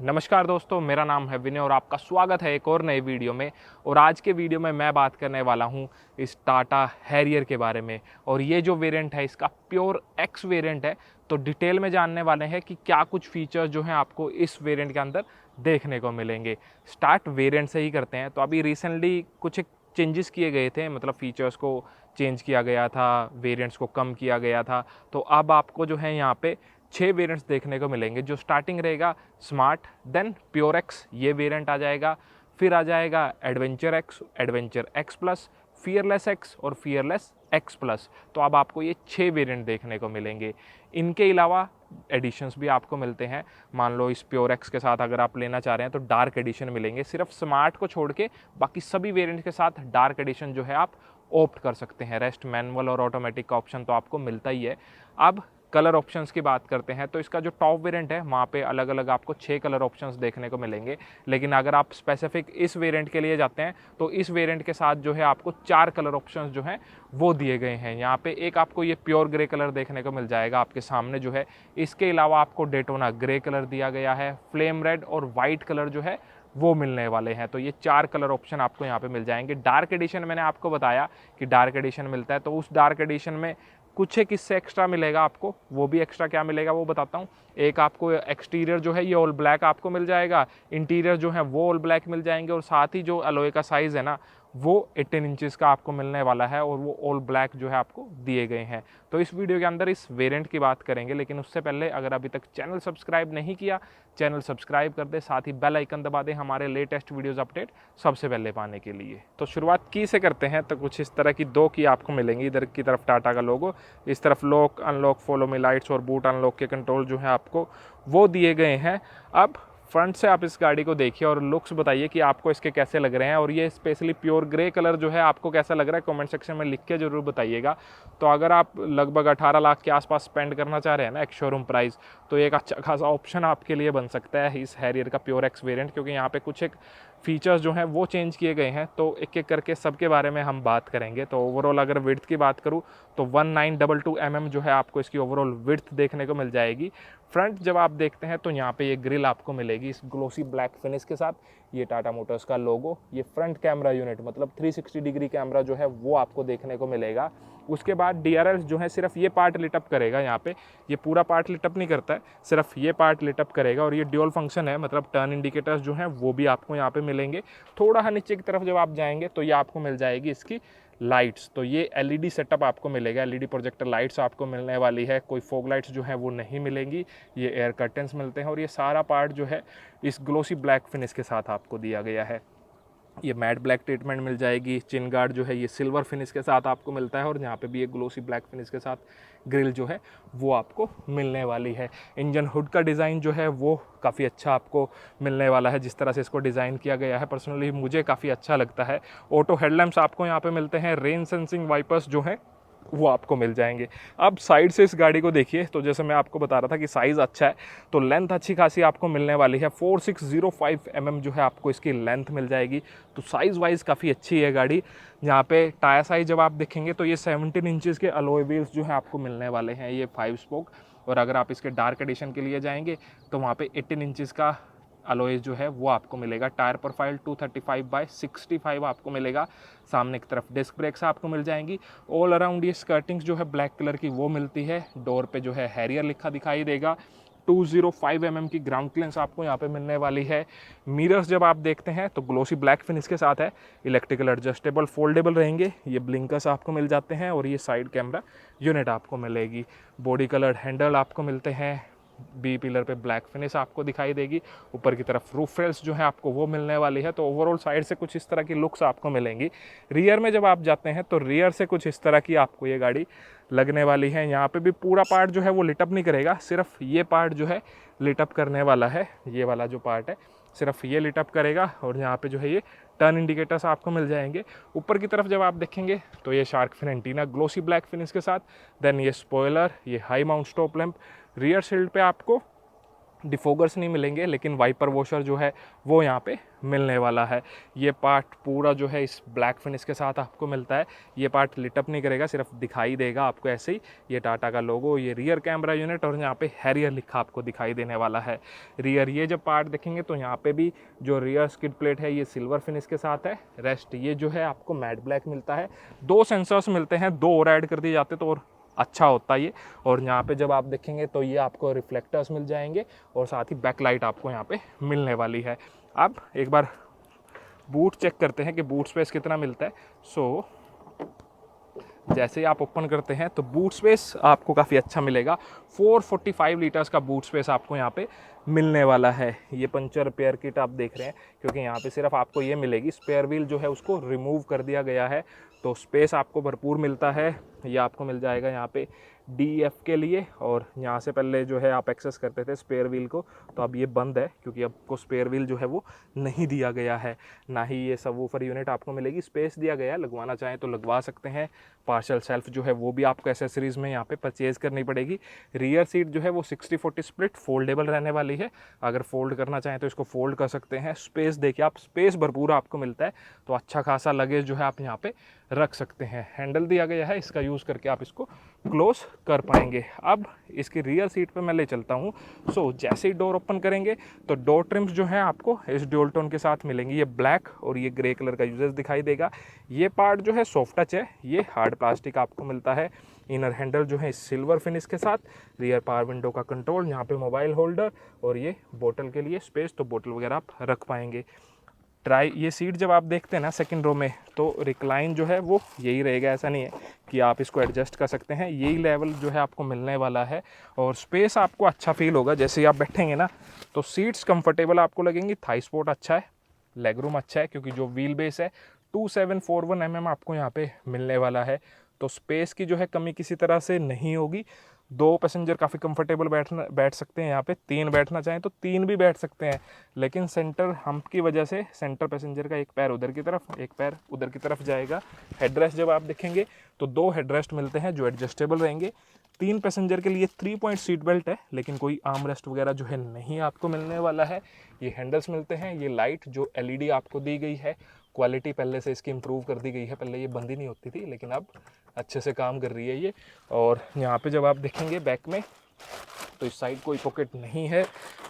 नमस्कार दोस्तों, मेरा नाम है विनय और आपका स्वागत है एक और नए वीडियो में। और आज के वीडियो में मैं बात करने वाला हूं इस टाटा हैरियर के बारे में। और ये जो वेरिएंट है इसका प्योर एक्स वेरिएंट है, तो डिटेल में जानने वाले हैं कि क्या कुछ फीचर्स जो हैं आपको इस वेरिएंट के अंदर देखने को मिलेंगे। स्टार्ट वेरिएंट से ही करते हैं। तो अभी रिसेंटली कुछ चेंजेस किए गए थे, मतलब फीचर्स को चेंज किया गया था, वेरिएंट्स को कम किया गया था। तो अब आपको जो है यहाँ पे 6 वेरिएंट्स देखने को मिलेंगे। जो स्टार्टिंग रहेगा स्मार्ट, देन प्योर एक्स ये वेरिएंट आ जाएगा, फिर आ जाएगा adventure x, adventure x plus, fearless x और फियरलेस एक्स प्लस। तो अब आपको ये 6 वेरिएंट देखने को मिलेंगे। इनके अलावा एडिशंस भी आपको मिलते हैं। मान लो इस प्योर एक्स के साथ अगर आप लेना चाह रहे हैं तो डार्क एडिशन मिलेंगे। सिर्फ स्मार्ट को छोड़ के बाकी सभी वेरिएंट के साथ डार्क एडिशन जो है आप ऑप्ट कर सकते हैं। रेस्ट मैनुअल और ऑटोमेटिक का ऑप्शन तो आपको मिलता ही है। अब कलर ऑप्शंस की बात करते हैं तो इसका जो टॉप वेरिएंट है वहाँ पे अलग अलग आपको 6 कलर ऑप्शंस देखने को मिलेंगे। लेकिन अगर आप स्पेसिफिक इस वेरिएंट के लिए जाते हैं तो इस वेरिएंट के साथ जो है आपको 4 कलर ऑप्शंस जो हैं वो दिए गए हैं। यहाँ पे एक आपको ये प्योर ग्रे कलर देखने को मिल जाएगा आपके सामने जो है। इसके अलावा आपको डेटोना ग्रे कलर दिया गया है, फ्लेम रेड और वाइट कलर जो है वो मिलने वाले हैं। तो ये 4 कलर ऑप्शन आपको यहाँ पे मिल जाएंगे। डार्क एडिशन मैंने आपको बताया कि डार्क एडिशन मिलता है, तो उस डार्क एडिशन में कुछ एक इससे एक्स्ट्रा मिलेगा आपको। वो भी एक्स्ट्रा क्या मिलेगा वो बताता हूँ। एक आपको एक्सटीरियर जो है ये ऑल ब्लैक आपको मिल जाएगा, इंटीरियर जो है वो ऑल ब्लैक मिल जाएंगे, और साथ ही जो अलॉय का साइज़ है ना वो 18 इंचेस का आपको मिलने वाला है, और वो ऑल ब्लैक जो है आपको दिए गए हैं। तो इस वीडियो के अंदर इस वेरिएंट की बात करेंगे, लेकिन उससे पहले अगर अभी तक चैनल सब्सक्राइब नहीं किया, चैनल सब्सक्राइब कर दे, साथ ही बेल आइकन दबा दे हमारे लेटेस्ट वीडियोस अपडेट सबसे पहले पाने के लिए। तो शुरुआत की से करते हैं। तो कुछ इस तरह की 2 की आपको मिलेंगी। इधर की तरफ टाटा का लोगो, इस तरफ lock unlock follow me lights और बूट अनलॉक के कंट्रोल जो है आपको वो दिए गए हैं। अब फ्रंट से आप इस गाड़ी को देखिए और लुक्स बताइए कि आपको इसके कैसे लग रहे हैं, और ये स्पेशली प्योर ग्रे कलर जो है आपको कैसा लग रहा है कमेंट सेक्शन में लिख के ज़रूर बताइएगा। तो अगर आप लगभग 18 लाख के आसपास स्पेंड करना चाह रहे हैं ना एक शोरूम प्राइस, तो एक अच्छा खासा ऑप्शन आपके लिए बन सकता है इस हैरियर का प्योर एक्स वेरिएंट, क्योंकि यहाँ पे कुछ एक फीचर्स जो हैं वो चेंज किए गए हैं। तो एक एक करके सबके बारे में हम बात करेंगे। तो ओवरऑल अगर विड्थ की बात करूँ तो 1922 mm जो है आपको इसकी ओवरऑल विड्थ देखने को मिल जाएगी। फ्रंट जब आप देखते हैं तो यहाँ पे ये ग्रिल आपको मिलेगी इस ग्लोसी ब्लैक फिनिश के साथ। ये टाटा मोटर्स का लोगो, ये फ्रंट कैमरा यूनिट मतलब 360 डिग्री कैमरा जो है वो आपको देखने को मिलेगा। उसके बाद DRL जो है सिर्फ ये पार्ट लिटअप करेगा। यहाँ पे ये पूरा पार्ट लिटअप नहीं करता है, सिर्फ ये पार्ट लिटअप करेगा। और ये ड्यूल फंक्शन है, मतलब टर्न इंडिकेटर्स जो हैं वो भी आपको यहाँ पे मिलेंगे। थोड़ा नीचे की तरफ जब आप जाएंगे तो ये आपको मिल जाएगी इसकी लाइट्स। तो ये LED सेटअप आपको मिलेगा, LED प्रोजेक्टर लाइट्स आपको मिलने वाली है। कोई फॉग लाइट्स जो है वो नहीं मिलेंगी, ये एयर कर्टन्स मिलते हैं। और ये सारा पार्ट जो है इस ग्लोसी ब्लैक फिनिश के साथ आपको दिया गया है। ये मैट ब्लैक ट्रीटमेंट मिल जाएगी। चिन गार्ड जो है ये सिल्वर फिनिश के साथ आपको मिलता है, और यहाँ पे भी एक ग्लोसी ब्लैक फिनिश के साथ ग्रिल जो है वो आपको मिलने वाली है। इंजन हुड का डिज़ाइन जो है वो काफ़ी अच्छा आपको मिलने वाला है। जिस तरह से इसको डिज़ाइन किया गया है पर्सनली मुझे काफ़ी अच्छा लगता है। ऑटो हेडलैम्प्स आपको यहाँ पे मिलते हैं। रेन सेंसिंग वाइपर्स जो हैं वो आपको मिल जाएंगे। अब साइड से इस गाड़ी को देखिए, तो जैसे मैं आपको बता रहा था कि साइज़ अच्छा है, तो लेंथ अच्छी खासी आपको मिलने वाली है। 4605 mm जो है आपको इसकी लेंथ मिल जाएगी। तो साइज़ वाइज काफ़ी अच्छी है गाड़ी। यहाँ पे टायर साइज जब आप देखेंगे तो ये 17 इंचज़ के अलॉय व्हील्स जो है आपको मिलने वाले हैं, ये 5 स्पोक। और अगर आप इसके डार्क एडिशन के लिए जाएंगे तो वहाँ पे 18 इंचज़ का अलॉय जो है वो आपको मिलेगा। टायर प्रोफाइल 235/65 आपको मिलेगा। सामने की तरफ डिस्क ब्रेक्स आपको मिल जाएंगी। ऑल अराउंड ये स्कर्टिंग्स जो है ब्लैक कलर की वो मिलती है। डोर पे जो है हैरियर लिखा दिखाई देगा। 205 mm की ग्राउंड क्लियरेंस आपको यहाँ पे मिलने वाली है। मिरर्स जब आप देखते हैं तो ग्लोसी ब्लैक फिनिश के साथ है। इलेक्ट्रिकल एडजस्टेबल फोल्डेबल रहेंगे। ये ब्लिंकर्स आपको मिल जाते हैं, और ये साइड कैमरा यूनिट आपको मिलेगी। बॉडी कलर्ड हैंडल आपको मिलते हैं। बी पिलर पे ब्लैक फिनिश आपको दिखाई देगी। ऊपर की तरफ रूफ रेल्स जो है आपको वो मिलने वाली है। तो ओवरऑल साइड से कुछ इस तरह की लुक्स आपको मिलेंगी। रियर में जब आप जाते हैं तो रियर से कुछ इस तरह की आपको ये गाड़ी लगने वाली है। यहाँ पे भी पूरा पार्ट जो है वो लिटअप नहीं करेगा, सिर्फ ये पार्ट जो है लिटअप करने वाला है। ये वाला जो पार्ट है सिर्फ ये लिटअप करेगा। और यहाँ पे जो है ये टर्न इंडिकेटर्स आपको मिल जाएंगे। ऊपर की तरफ जब आप देखेंगे तो ये shark fin antenna glossy black finish के साथ। देन ये स्पॉइलर, ये high mount stop lamp. Rear shield पे आपको डिफोगर्स नहीं मिलेंगे, लेकिन वाइपर वॉशर जो है वो यहाँ पे मिलने वाला है। ये पार्ट पूरा जो है इस ब्लैक फिनिश के साथ आपको मिलता है। ये पार्ट लिटअप नहीं करेगा, सिर्फ दिखाई देगा आपको ऐसे ही। ये टाटा का लोगो, ये रियर कैमरा यूनिट और यहाँ पे हैरियर लिखा आपको दिखाई देने वाला है। रियर ये जब पार्ट देखेंगे तो यहाँ पे भी जो रियर स्किड प्लेट है ये सिल्वर फिनिश के साथ है। रेस्ट ये जो है आपको मैट ब्लैक मिलता है। 2 सेंसर्स मिलते हैं, 2 और ऐड कर दिए जाते तो और अच्छा होता ये। और यहाँ पे जब आप देखेंगे तो ये आपको रिफ्लेक्टर्स मिल जाएंगे और साथ ही बैकलाइट आपको यहाँ पे मिलने वाली है। अब एक बार बूट चेक करते हैं कि बूट स्पेस कितना मिलता है। सो जैसे ही आप ओपन करते हैं तो बूट स्पेस आपको काफ़ी अच्छा मिलेगा। 445 लीटर्स का बूट स्पेस आपको यहाँ पे मिलने वाला है। ये पंचर रिपेयर किट आप देख रहे हैं, क्योंकि यहाँ पे सिर्फ आपको ये मिलेगी। स्पेयर व्हील जो है उसको रिमूव कर दिया गया है, तो स्पेस आपको भरपूर मिलता है। ये आपको मिल जाएगा यहाँ पे DEF के लिए, और यहाँ से पहले जो है आप एक्सेस करते थे स्पेयर व्हील को, तो अब ये बंद है क्योंकि आपको स्पेयर व्हील जो है वो नहीं दिया गया है। ना ही ये सबवूफर यूनिट आपको मिलेगी। स्पेस दिया गया है, लगवाना चाहें तो लगवा सकते हैं। पार्शल सेल्फ जो है वो भी आपको एसेसरीज़ में यहाँ पे परचेज़ करनी पड़ेगी। रियर सीट जो है वो 60-40 स्प्लिट फोल्डेबल रहने वाली है। अगर फोल्ड करना चाहें तो इसको फोल्ड कर सकते हैं। स्पेस देखिए आप, स्पेस भरपूर आपको मिलता है, तो अच्छा खासा लगेज जो है आप यहाँ पे रख सकते हैं। हैंडल दिया गया है, इसका यूज़ करके आप इसको क्लोज कर पाएंगे। अब इसकी रियर सीट पे मैं ले चलता हूँ। सो जैसे ही डोर ओपन करेंगे तो डोर ट्रिम्स जो है आपको इस ड्यूल टोन के साथ मिलेंगी। ये ब्लैक और ये ग्रे कलर का यूजेस दिखाई देगा। ये पार्ट जो है सॉफ्ट टच है, ये हार्ड प्लास्टिक आपको मिलता है। इनर हैंडल जो है सिल्वर फिनिश के साथ। रियर पावर विंडो का कंट्रोल, यहाँ पे मोबाइल होल्डर और ये बोतल के लिए स्पेस, तो बोतल वगैरह आप रख पाएंगे। ये सीट जब आप देखते हैं ना सेकंड रो में, तो रिक्लाइन जो है वो यही रहेगा। ऐसा नहीं है कि आप इसको एडजस्ट कर सकते हैं, यही लेवल जो है आपको मिलने वाला है। और स्पेस आपको अच्छा फील होगा जैसे ही आप बैठेंगे ना, तो सीट्स कंफर्टेबल आपको लगेंगी। थाई सपोर्ट अच्छा है, लेग रूम अच्छा है, क्योंकि जो व्हील बेस है 2741 mm आपको यहाँ पे मिलने वाला है। तो स्पेस की जो है कमी किसी तरह से नहीं होगी। 2 पैसेंजर काफ़ी कंफर्टेबल बैठ सकते हैं यहाँ पे। 3 बैठना चाहें तो 3 भी बैठ सकते हैं, लेकिन सेंटर हम्प की वजह से सेंटर पैसेंजर का एक पैर उधर की तरफ, एक पैर उधर की तरफ जाएगा। हेडरेस्ट जब आप देखेंगे तो 2 हेडरेस्ट मिलते हैं जो एडजस्टेबल रहेंगे। 3 पैसेंजर के लिए 3 पॉइंट सीट बेल्ट है, लेकिन कोई आर्म रेस्ट वगैरह जो है नहीं आपको मिलने वाला है। ये हैंडल्स मिलते हैं। ये लाइट जो LED आपको दी गई है, क्वालिटी पहले से इसकी इम्प्रूव कर दी गई है। पहले ये बंद ही नहीं होती थी, लेकिन अब अच्छे से काम कर रही है ये। और यहाँ पे जब आप देखेंगे बैक में, तो इस साइड कोई पॉकेट नहीं है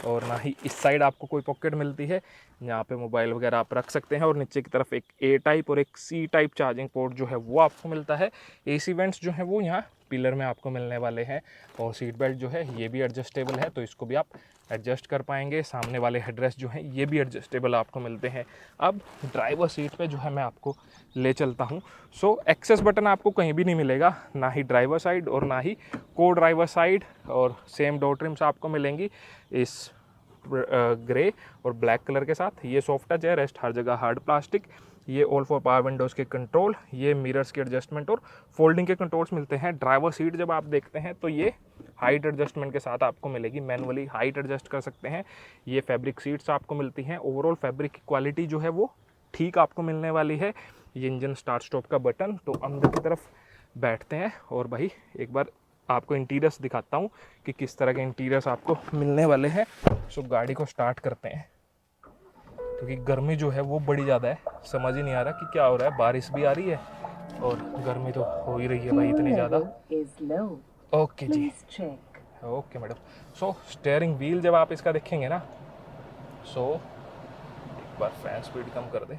और ना ही इस साइड आपको कोई पॉकेट मिलती है। यहाँ पे मोबाइल वगैरह आप रख सकते हैं। और नीचे की तरफ एक A टाइप और एक C टाइप चार्जिंग पोर्ट जो है वो आपको मिलता है। AC वेंट्स जो है वो यहाँ पिलर में आपको मिलने वाले हैं। और सीट बेल्ट जो है ये भी एडजस्टेबल है, तो इसको भी आप एडजस्ट कर पाएंगे। सामने वाले हेडरेस्ट जो हैं ये भी एडजस्टेबल आपको मिलते हैं। अब ड्राइवर सीट पे जो है मैं आपको ले चलता हूँ। सो एक्सेस बटन आपको कहीं भी नहीं मिलेगा, ना ही ड्राइवर साइड और ना ही को ड्राइवर साइड। और सेम डोर ट्रिम्स आपको मिलेंगी इस ग्रे और ब्लैक कलर के साथ। ये सॉफ्ट टच है, रेस्ट हर जगह हार्ड प्लास्टिक। ये ऑल फॉर पावर विंडोज़ के कंट्रोल, ये मिरर्स के एडजस्टमेंट और फोल्डिंग के कंट्रोल्स मिलते हैं। ड्राइवर सीट जब आप देखते हैं तो ये हाइट एडजस्टमेंट के साथ आपको मिलेगी, मैनुअली हाइट एडजस्ट कर सकते हैं। ये फैब्रिक सीट्स आपको मिलती हैं। ओवरऑल फैब्रिक की क्वालिटी जो है वो ठीक आपको मिलने वाली है। ये इंजन स्टार्ट स्टॉप का बटन। तो अंदर की तरफ बैठते हैं और भाई एक बार आपको इंटीरियर्स दिखाता हूँ कि किस तरह के इंटीरियर्स आपको मिलने वाले हैं। सो गाड़ी को स्टार्ट करते हैं, क्योंकि गर्मी जो है वो बड़ी ज़्यादा है। समझ ही नहीं आ रहा कि क्या हो रहा है। बारिश भी आ रही है और गर्मी तो हो ही रही है भाई इतनी ज़्यादा। ओके जी, ओके मैडम। सो स्टीयरिंग व्हील जब आप इसका देखेंगे ना, सो एक बार फैन स्पीड कम कर दे।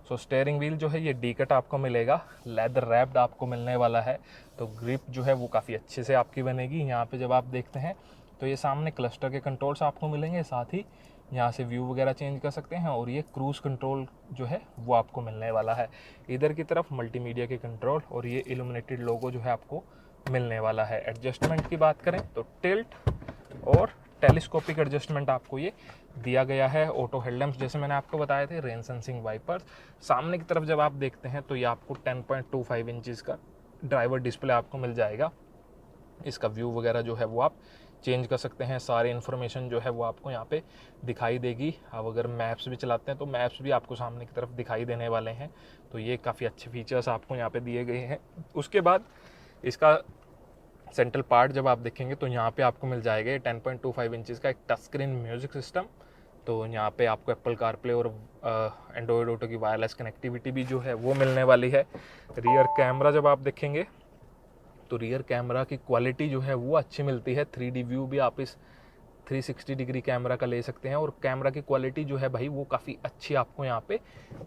सो स्टीयरिंग व्हील जो है ये D-कट आपको मिलेगा, लेदर रैप्ड आपको मिलने वाला है। तो ग्रिप जो है वो काफ़ी अच्छे से आपकी बनेगी। यहाँ पे जब आप देखते हैं तो ये सामने क्लस्टर के कंट्रोल्स आपको मिलेंगे, साथ ही यहाँ से व्यू वगैरह चेंज कर सकते हैं। और ये क्रूज़ कंट्रोल जो है वो आपको मिलने वाला है। इधर की तरफ मल्टीमीडिया के कंट्रोल और ये इल्यूमिनेटेड लोगो जो है आपको मिलने वाला है। एडजस्टमेंट की बात करें तो टिल्ट और टेलीस्कोपिक एडजस्टमेंट आपको ये दिया गया है। ऑटो हेडलैम्प्स जैसे मैंने आपको बताए थे, रेन सेंसिंग वाइपर्स। सामने की तरफ जब आप देखते हैं तो ये आपको 10.25 इंचज़ का ड्राइवर डिस्प्ले आपको मिल जाएगा। इसका व्यू वगैरह जो है वो आप चेंज कर सकते हैं। सारी इन्फॉर्मेशन जो है वो आपको यहाँ पे दिखाई देगी। अब अगर मैप्स भी चलाते हैं तो मैप्स भी आपको सामने की तरफ दिखाई देने वाले हैं। तो ये काफ़ी अच्छे फीचर्स आपको यहाँ पे दिए गए हैं। उसके बाद इसका सेंट्रल पार्ट जब आप देखेंगे तो यहाँ पे आपको मिल जाएगा 10.25 इंचज़ का एक टच स्क्रीन म्यूजिक सिस्टम। तो यहाँ पे आपको एप्पल कारप्ले और एंड्रॉयड ऑटो की वायरलेस कनेक्टिविटी भी जो है वो मिलने वाली है। रियर कैमरा जब आप देखेंगे तो रियर कैमरा की क्वालिटी जो है वो अच्छी मिलती है। 3D व्यू भी आप इस 360 डिग्री कैमरा का ले सकते हैं और कैमरा की क्वालिटी जो है भाई वो काफ़ी अच्छी आपको यहाँ पे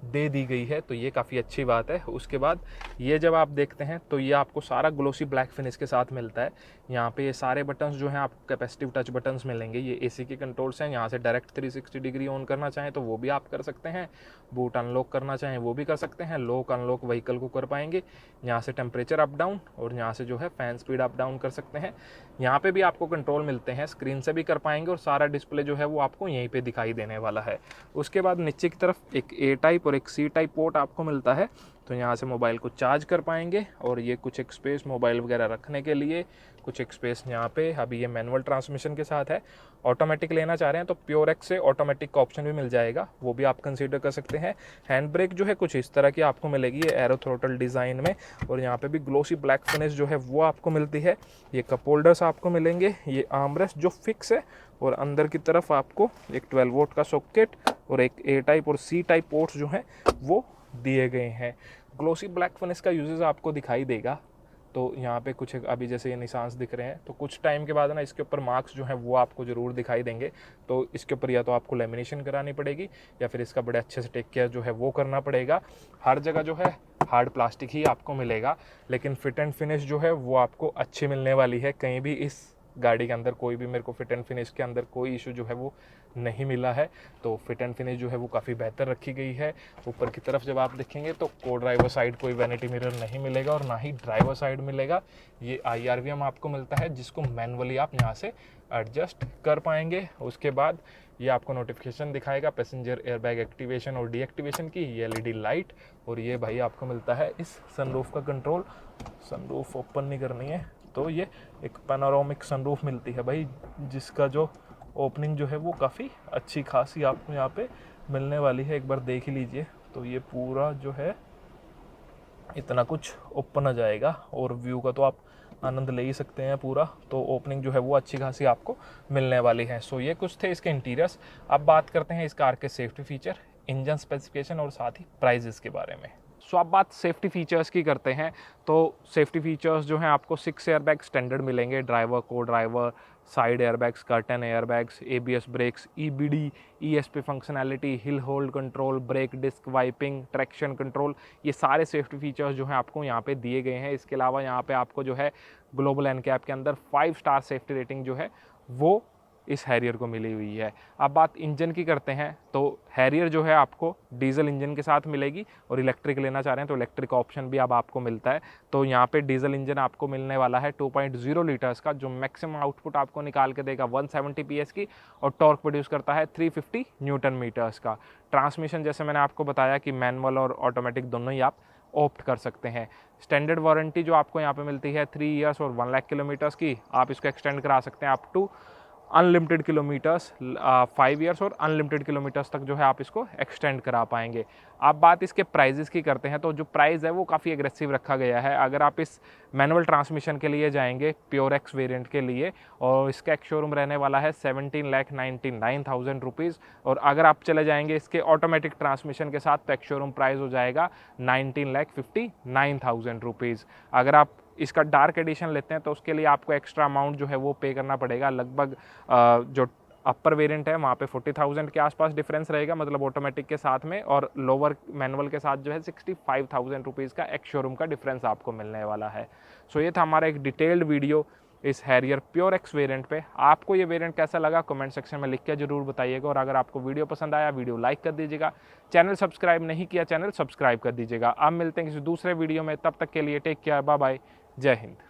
दे दी गई है, तो ये काफ़ी अच्छी बात है। उसके बाद ये जब आप देखते हैं तो ये आपको सारा ग्लोसी ब्लैक फिनिश के साथ मिलता है। यहाँ पे ये सारे बटन्स जो हैं आपको कैपेसिटिव टच बटन्स मिलेंगे। ये एसी के कंट्रोल्स हैं, यहाँ से डायरेक्ट 360 डिग्री ऑन करना चाहें तो वो भी आप कर सकते हैं, बूट अनलॉक करना चाहें वो भी कर सकते हैं, लॉक अनलॉक व्हीकल को कर पाएंगे। यहाँ से टेम्परेचर अप डाउन और यहाँ से जो है फ़ैन स्पीड अप डाउन कर सकते हैं। यहाँ पे भी आपको कंट्रोल मिलते हैं, स्क्रीन से भी कर पाएंगे और सारा डिस्प्ले जो है वो आपको यहीं पे दिखाई देने वाला है। उसके बाद नीचे की तरफ एक ए टाइप और एक सी टाइप पोर्ट आपको मिलता है, तो यहाँ से मोबाइल को चार्ज कर पाएंगे। और ये कुछ एक स्पेस मोबाइल वगैरह रखने के लिए, कुछ एक स्पेस यहाँ पे। अभी ये मैनुअल ट्रांसमिशन के साथ है। ऑटोमेटिक लेना चाह रहे हैं तो प्योर एक्स से ऑटोमेटिक का ऑप्शन भी मिल जाएगा, वो भी आप कंसीडर कर सकते हैं। हैंड ब्रेक जो है कुछ इस तरह की आपको मिलेगी, ये एरो थ्रोटल डिज़ाइन में, और यहाँ पे भी ग्लोसी ब्लैक फिनिश जो है वो आपको मिलती है। ये कप होल्डर्स आपको मिलेंगे, ये आर्मरेस्ट जो फिक्स है, और अंदर की तरफ आपको एक 12 वोल्ट का सॉकेट और एक ए टाइप और सी टाइप पोर्ट्स जो हैं वो दिए गए हैं। ग्लोसी ब्लैक फिनिश का यूजेस आपको दिखाई देगा। तो यहाँ पे कुछ अभी जैसे ये निशांस दिख रहे हैं, तो कुछ टाइम के बाद ना इसके ऊपर मार्क्स जो हैं वो आपको ज़रूर दिखाई देंगे। तो इसके ऊपर या तो आपको लेमिनेशन करानी पड़ेगी या फिर इसका बड़े अच्छे से टेक केयर जो है वो करना पड़ेगा। हर जगह जो है हार्ड प्लास्टिक ही आपको मिलेगा, लेकिन फिट एंड फिनिश जो है वो आपको अच्छी मिलने वाली है। कहीं भी इस गाड़ी के अंदर कोई भी मेरे को फिट एंड फिनिश के अंदर कोई इशू जो है वो नहीं मिला है। तो फिट एंड फिनिश जो है वो काफ़ी बेहतर रखी गई है। ऊपर की तरफ जब आप देखेंगे तो को ड्राइवर साइड कोई वैनिटी मिरर नहीं मिलेगा और ना ही ड्राइवर साइड मिलेगा। ये IRVM आपको मिलता है, जिसको मैनुअली आप यहाँ से एडजस्ट कर पाएंगे। उसके बाद ये आपको नोटिफिकेशन दिखाएगा पैसेंजर एयरबैग एक्टिवेशन और डीएक्टिवेशन की, ये LED लाइट। और ये भाई आपको मिलता है इस सनरूफ का कंट्रोल। सनरूफ ओपन नहीं करनी है तो ये एक पैनोरामिक सनरूफ मिलती है भाई, जिसका जो ओपनिंग जो है वो काफ़ी अच्छी खासी आपको यहाँ पे मिलने वाली है। एक बार देख ही लीजिए, तो ये पूरा जो है इतना कुछ ओपन आ जाएगा और व्यू का तो आप आनंद ले ही सकते हैं पूरा। तो ओपनिंग जो है वो अच्छी खासी आपको मिलने वाली है। सो ये कुछ थे इसके इंटीरियर्स। अब बात करते हैं इस कार के सेफ्टी फीचर, इंजन स्पेसिफिकेशन और साथ ही प्राइजेस के बारे में। सो अब बात सेफ्टी फीचर्स की करते हैं। तो सेफ्टी फीचर्स जो हैं आपको 6 एयरबैग स्टैंडर्ड मिलेंगे, driver, co driver, side airbags, curtain airbags, ABS brakes, EBD, ESP functionality, hill hold control, brake disc wiping, traction control, ये सारे सेफ्टी फीचर्स जो हैं आपको यहाँ पे दिए गए हैं। इसके अलावा यहाँ पे आपको जो है ग्लोबल NCAP के अंदर 5 स्टार सेफ्टी रेटिंग जो है वो इस हैरियर को मिली हुई है। अब बात इंजन की करते हैं, तो हैरियर जो है आपको डीजल इंजन के साथ मिलेगी और इलेक्ट्रिक लेना चाह रहे हैं तो इलेक्ट्रिक ऑप्शन भी अब आपको मिलता है। तो यहाँ पे डीजल इंजन आपको मिलने वाला है 2.0 लीटर्स का, जो मैक्सिमम आउटपुट आपको निकाल के देगा 170 PS की, और टॉर्क प्रोड्यूस करता है 350 न्यूटन मीटर्स का। ट्रांसमिशन जैसे मैंने आपको बताया कि मैनुअल और ऑटोमेटिक दोनों ही आप ऑप्ट कर सकते हैं। स्टैंडर्ड वारंटी जो आपको यहाँ पे मिलती है 3 इयर्स और 1 लाख किलोमीटर्स की, आप इसको एक्सटेंड करा सकते हैं up to unlimited kilometres, 5 years और अनलिमिटेड किलोमीटर्स तक जो है आप इसको एक्सटेंड करा पाएंगे। अब बात इसके प्राइजेस की करते हैं, तो जो प्राइस है वो काफ़ी एग्रेसिव रखा गया है। अगर आप इस मैनुअल ट्रांसमिशन के लिए जाएंगे प्योर एक्स वेरिएंट के लिए, और इसका एक शोरूम रहने वाला है 17,99,000 रुपीज़, और अगर आप चले जाएंगे इसके ऑटोमेटिक ट्रांसमिशन के साथ तो एक शोरूम प्राइस हो जाएगा 19,59,000 रुपीज़। अगर आप इसका डार्क एडिशन लेते हैं तो उसके लिए आपको एक्स्ट्रा अमाउंट जो है वो पे करना पड़ेगा। लगभग जो अपर वेरिएंट है वहाँ पे 40,000 के आसपास डिफरेंस रहेगा, मतलब ऑटोमेटिक के साथ में, और लोअर मैनुअल के साथ जो है 65,000 रुपीज़ का एक शोरूम का डिफरेंस आपको मिलने वाला है। सो ये था हमारा एक डिटेल्ड वीडियो इस हैरियर प्योर एक्स वेरिएंट पे। आपको ये वेरिएंट कैसा लगा कमेंट सेक्शन में लिख के जरूर बताइएगा, और अगर आपको वीडियो पसंद आया वीडियो लाइक कर दीजिएगा, चैनल सब्सक्राइब नहीं किया चैनल सब्सक्राइब कर दीजिएगा। अब मिलते हैं किसी दूसरे वीडियो में, तब तक के लिए टेक केयर, बाय बाय, जय हिंद।